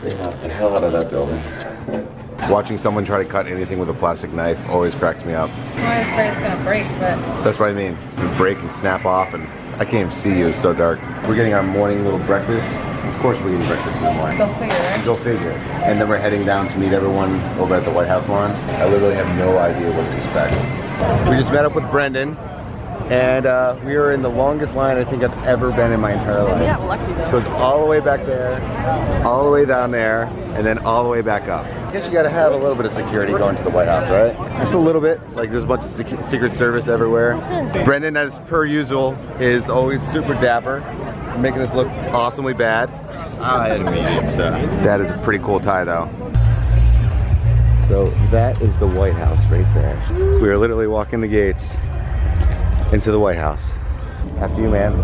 They knocked the hell out of that building. Watching someone try to cut anything with a plastic knife always cracks me up. I was afraid it's gonna break, but... That's what I mean. It would break and snap off, and I can't even see you, it's so dark. We're getting our morning little breakfast. Of course we're getting breakfast in the morning. Go figure, right? Go figure. And then we're heading down to meet everyone over at the White House lawn. I literally have no idea what to expect. We just met up with Brendan, and we are in the longest line I think I've ever been in my entire life. We got lucky though. It goes all the way back there, all the way down there, and then all the way back up. I guess you gotta have a little bit of security going to the White House, right? Just a little bit, like there's a bunch of Secret Service everywhere. Brendan, as per usual, is always super dapper, making us look awesomely bad. I had a meeting, so. That is a pretty cool tie though. So that is the White House right there. We are literally walking the gates into the White House. After you, man.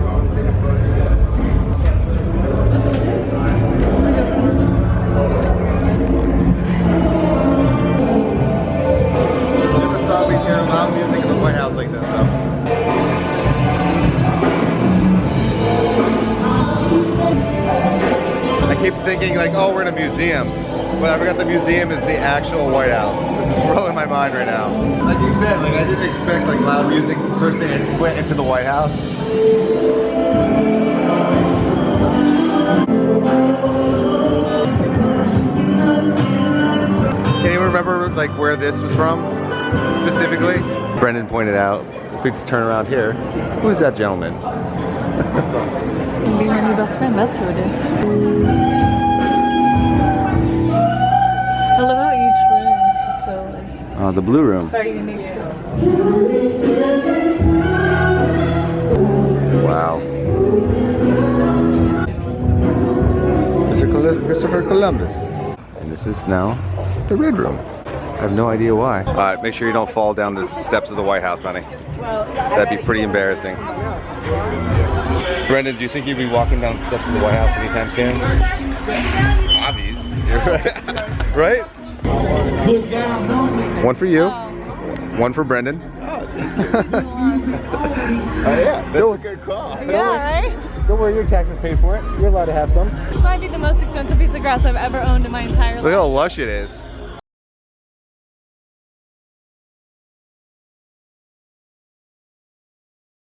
Never thought we'd hear loud music in the White House like this, though. I keep thinking like, oh, we're in a museum. But I forgot the museum is the actual White House. This is blowing my mind right now. Like you said, like I didn't expect like loud music first thing I went into the White House. Can you remember like where this was from specifically? Brendan pointed out, if we just turn around here, who's that gentleman? Be my new best friend, that's who it is. I love how each room is just so like... The blue room. Very unique too. Wow. Christopher Columbus. And this is now the red room. I have no idea why. Alright, make sure you don't fall down the steps of the White House, honey. That'd be pretty embarrassing. Brendan, do you think you'd be walking down the steps of the White House anytime soon? Obvious. Right? One for you. One for Brendan. Oh, yeah, that's a good call. Yeah, right? Don't worry, your taxes paid for it. You're allowed to have some. This might be the most expensive piece of grass I've ever owned in my entire life. Look how lush it is.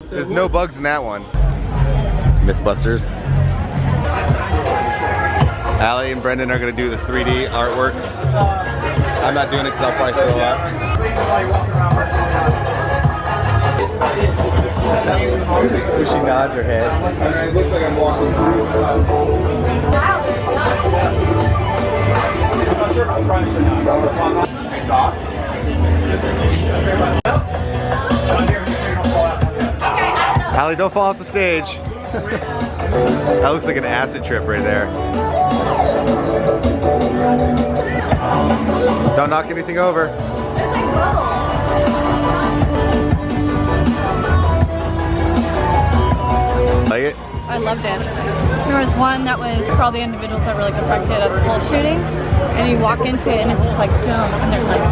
There's no bugs in that one. Mythbusters. Allie and Brendan are gonna do this 3D artwork. I'm not doing it because I'll probably throw up. She nods her head. It looks like I'm walking through. It's awesome. Allie, don't fall off the stage. That looks like an acid trip right there. Don't knock anything over. Like it? I loved it. There was one that was for all the individuals that were like affected at the whole shooting, and you walk into it and it's just like dumb, and there's like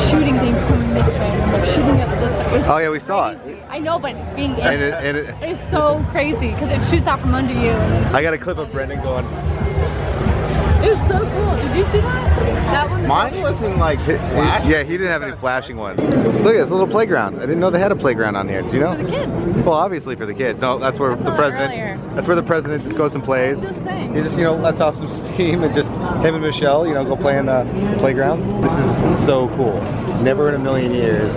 shooting things coming this way and they're shooting up this way. Oh yeah, we saw it. I know, but being in And it's so crazy because it shoots out from under you. And then I got a clip of Brendan going. it was so cool. Did you see that? That one. Mine wasn't like flash. Yeah, he didn't have any flashing one. Look at this little playground. I didn't know they had a playground on here. Did you know? For the kids. Well, obviously for the kids. No, that's where the president. Earlier. That's where the president just goes and plays. I'm just saying. He just, you know, lets off some steam and just him and Michelle, you know, go play in the playground. This is so cool. Never in a million years,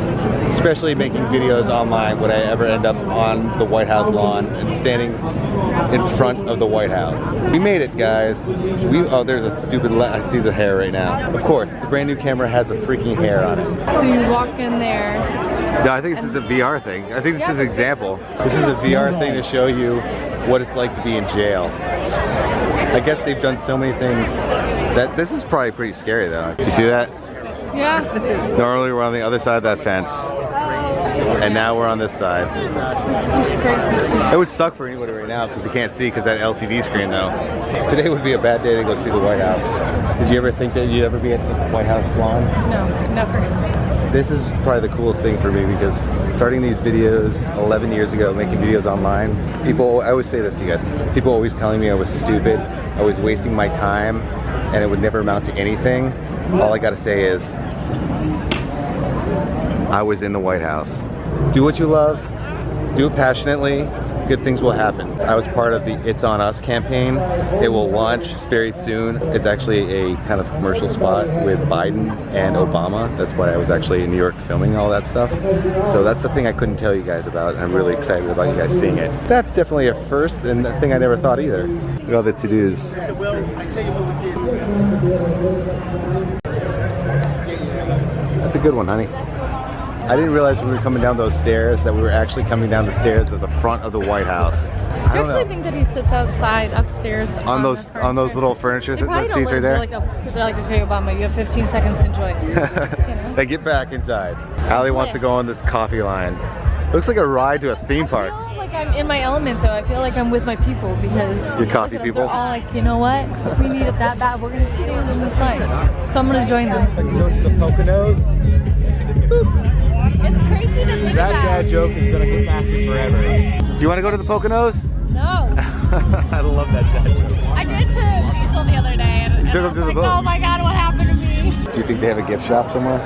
especially making videos online, would I ever end up on the White House lawn and standing in front of the White House. We made it, guys. Oh, there's a stupid. I see the hair right now. Of course, the brand new camera has a freaking hair on it. So you walk in there. No, I think this is a VR thing. I think this is an example. This is a VR thing to show you what it's like to be in jail. I guess they've done so many things that this is probably pretty scary though. Do you see that? Yeah. Normally we're on the other side of that fence. And now we're on this side. It's just crazy. It would suck for anybody right now because you can't see because that LCD screen though. Today would be a bad day to go see the White House. Did you ever think that you'd ever be at the White House lawn? No, never. This is probably the coolest thing for me because starting these videos 11 years ago, making videos online, I always say this to you guys, people always telling me I was stupid, I was wasting my time, and it would never amount to anything. All I gotta say is, I was in the White House. Do what you love, do it passionately, good things will happen. I was part of the It's On Us campaign. It will launch very soon. It's actually a kind of commercial spot with Biden and Obama. That's why I was actually in New York filming all that stuff. So that's the thing I couldn't tell you guys about, and I'm really excited about you guys seeing it. That's definitely a first, and a thing I never thought either. Look at all the to-dos. That's a good one, honey. I didn't realize when we were coming down those stairs that we were actually coming down the stairs of the front of the White House. I actually think that he sits outside, upstairs. On those little furniture seats right there? They're like, okay, Obama, you have 15 seconds to enjoy it. You know? They get back inside. Allie wants to go on this coffee line. Looks like a ride to a theme park. I feel like I'm in my element though. I feel like I'm with my people because your coffee people? They're all like, you know what? We need it that bad. We're gonna stand in this line. So I'm gonna join them. I can go to the Poconos. Boop. It's crazy to think that about. That dad joke is gonna get last me forever. Do you want to go to the Poconos? No. I love that dad joke. I did to Diesel the other day and I was like, oh my god, what happened to me? Do you think they have a gift shop somewhere?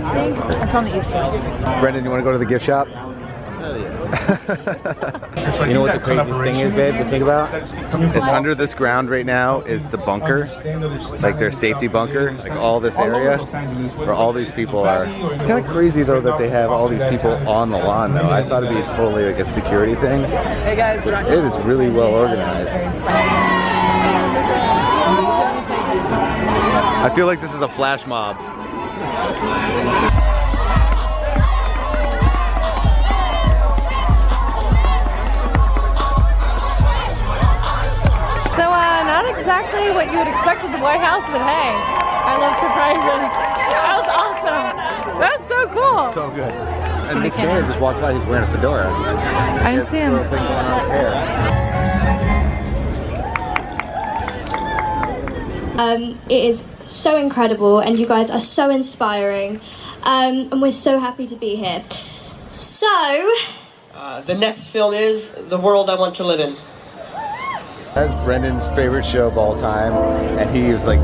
I think it's on the east side. Brendan, you want to go to the gift shop? Hell yeah. You know what the craziest thing is, babe, to think about? Is under this ground right now is the bunker, like their safety bunker, like all this area where all these people are. It's kind of crazy though that they have all these people on the lawn though. I thought it'd be totally like a security thing. Hey guys, but it is really well organized. I feel like this is a flash mob. So not exactly what you would expect at the White House, but hey, I love surprises. That was awesome. That was so cool. So good. And Nick Cannon just walked by, he's wearing a fedora. I didn't see him. Thing going on his hair. It is so incredible and you guys are so inspiring and we're so happy to be here. So the next film is The World I Want to Live In. That's Brendan's favorite show of all time, and he was like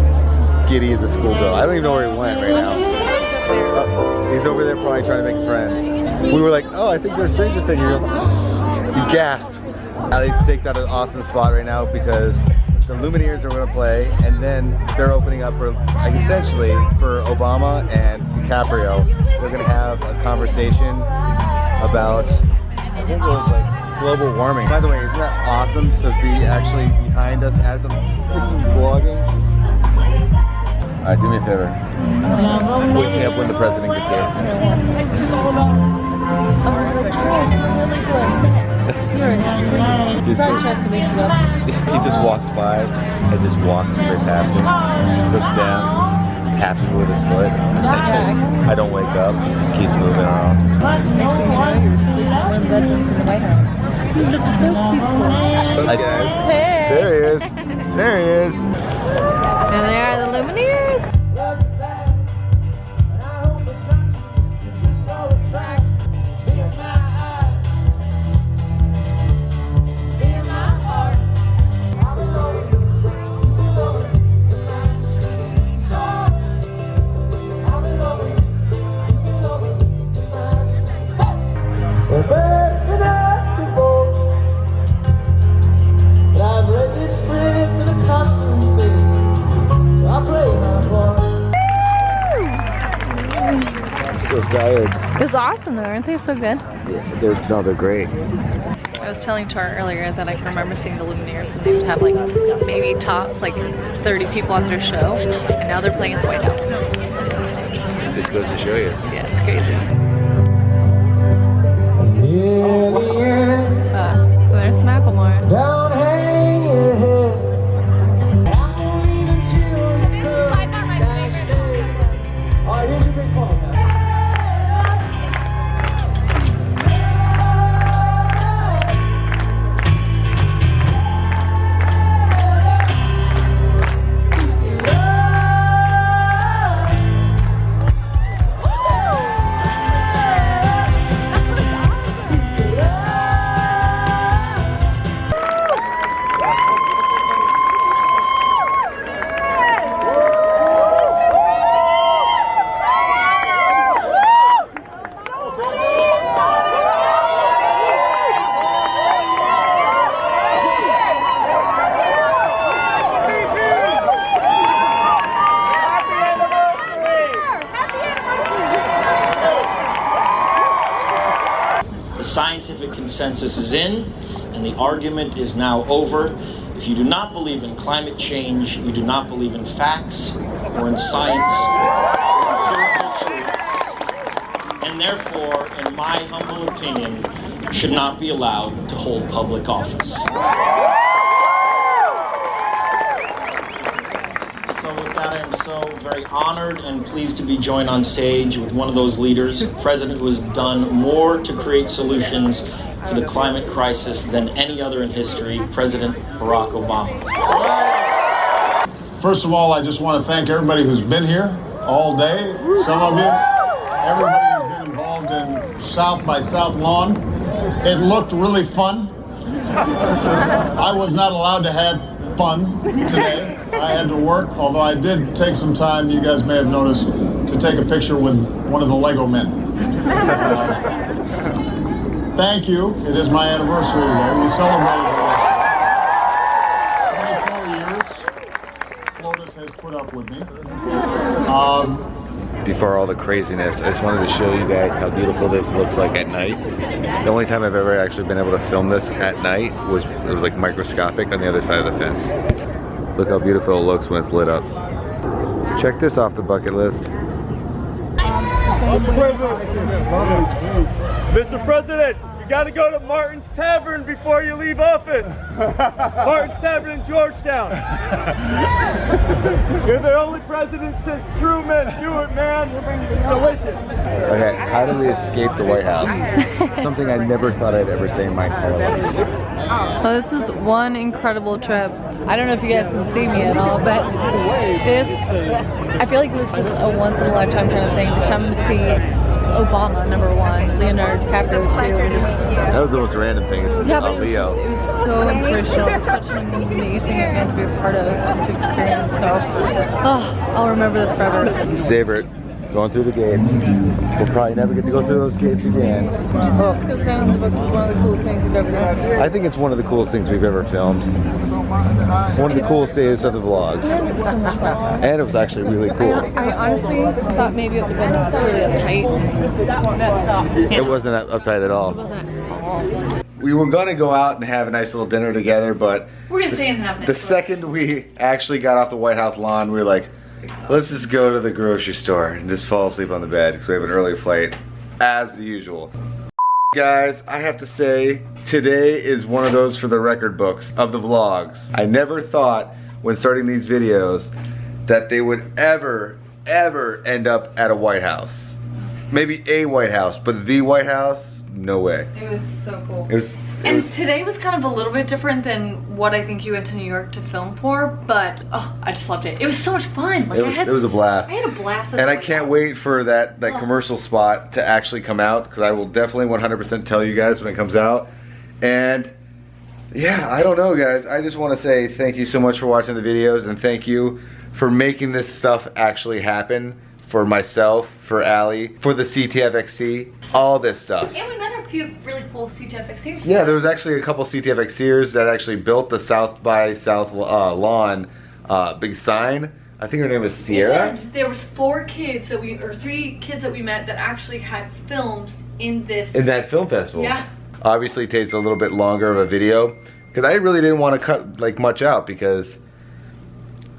giddy as a schoolgirl. I don't even know where he went right now. He's over there probably trying to make friends. We were like, oh, I think there's Stranger Things. He goes, oh. He gasped. They staked out an awesome spot right now because the Lumineers are going to play, and then they're opening up for, like, essentially for Obama and DiCaprio. They're going to have a conversation about, I think it was like global warming. By the way, isn't that awesome to be actually behind us as I'm freaking vlogging? Alright, do me a favor. Wake me up when the president gets here. You're asleep. He probably tries to wake you up. He just walks by and just walks right past me. Looks down, taps me with his foot. I don't wake up. He just keeps moving around. Next thing you know, you're sleeping in one of the bedrooms in the White House. You look so peaceful. What's up, guys? Hey! There he is. There he is. And there are the Lumineers. Tired. It was awesome though, aren't they so good? Yeah, they're great. I was telling Tar earlier that I can remember seeing the Lumineers when they would have like maybe tops like 30 people at their show, and now they're playing at the White House. This goes to show you. Yeah, it's crazy. So there's Macklemore. Don't hang your head. consensus is in, and the argument is now over. If you do not believe in climate change, you do not believe in facts or in science or empirical truths, and therefore, in my humble opinion, should not be allowed to hold public office. So with that, I am so very honored and pleased to be joined on stage with one of those leaders, a president who has done more to create solutions for the climate crisis than any other in history, President Barack Obama. First of all, I just want to thank everybody who's been here all day. Some of you, everybody who's been involved in South by South Lawn. It looked really fun. I was not allowed to have fun today. I had to work, although I did take some time, you guys may have noticed, to take a picture with one of the Lego men. Thank you. It is my anniversary today. We celebrated it yesterday. 24 years. Flotus has put up with me. Before all the craziness, I just wanted to show you guys how beautiful this looks like at night. The only time I've ever actually been able to film this at night was it was like microscopic on the other side of the fence. Look how beautiful it looks when it's lit up. Check this off the bucket list. Mr. President, you gotta go to Martin's Tavern before you leave office. Martin's Tavern in Georgetown. You're the only president since Truman. Do it, man. Delicious. Okay, how do we escape the White House? Something I never thought I'd ever say in my entire life. Well, this is one incredible trip. I don't know if you guys can see me at all, but I feel like this was a once in a lifetime kind of thing to come and see Obama, #1, Leonardo DiCaprio, 2. That was the most random thing. Yeah, but it was so inspirational. It was such an amazing event to be a part of and to experience. So, I'll remember this forever. Savor it. Going through the gates. We'll probably never get to go through those gates again. This goes down in the books as one of the coolest things we've ever done. I think it's one of the coolest things we've ever filmed. One of the coolest days of the vlogs. It was so much fun. And it was actually really cool. I honestly thought maybe it would have been really uptight. It wasn't uptight at all. It wasn't at all. We were gonna go out and have a nice little dinner together, but We're gonna stay and have the second we actually got off the White House lawn, we were like, let's just go to the grocery store and just fall asleep on the bed because we have an early flight, as usual. Guys, I have to say, today is one of those for the record books of the vlogs. I never thought when starting these videos that they would ever end up at a White House. Maybe a White House, but the White House, no way. It was so cool. And today was kind of a little bit different than what I think you went to New York to film for, but I just loved it. It was so much fun. Like, it was a blast. I had a blast. And I can't wait for that commercial spot to actually come out, because I will definitely 100% tell you guys when it comes out. And yeah, I don't know, guys. I just want to say thank you so much for watching the videos, and thank you for making this stuff actually happen. For myself, for Allie, for the CTFXC, all this stuff. And we met a few really cool CTFXCers. Yeah, there was actually a couple CTFXCers that actually built the South by South lawn big sign. I think her name was Sierra. And there was 3 kids that we met that actually had films in this. In that film festival. Yeah. Obviously it takes a little bit longer of a video, because I really didn't want to cut like much out, because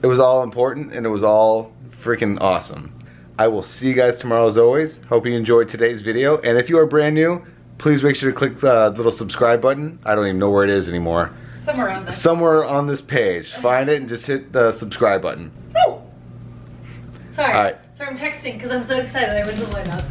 it was all important and it was all freaking awesome. I will see you guys tomorrow as always. Hope you enjoyed today's video. And if you are brand new, please make sure to click the little subscribe button. I don't even know where it is anymore. Somewhere around this. Somewhere on this page. Find it and just hit the subscribe button. Sorry. All right. Sorry, I'm texting because I'm so excited I went to the White House.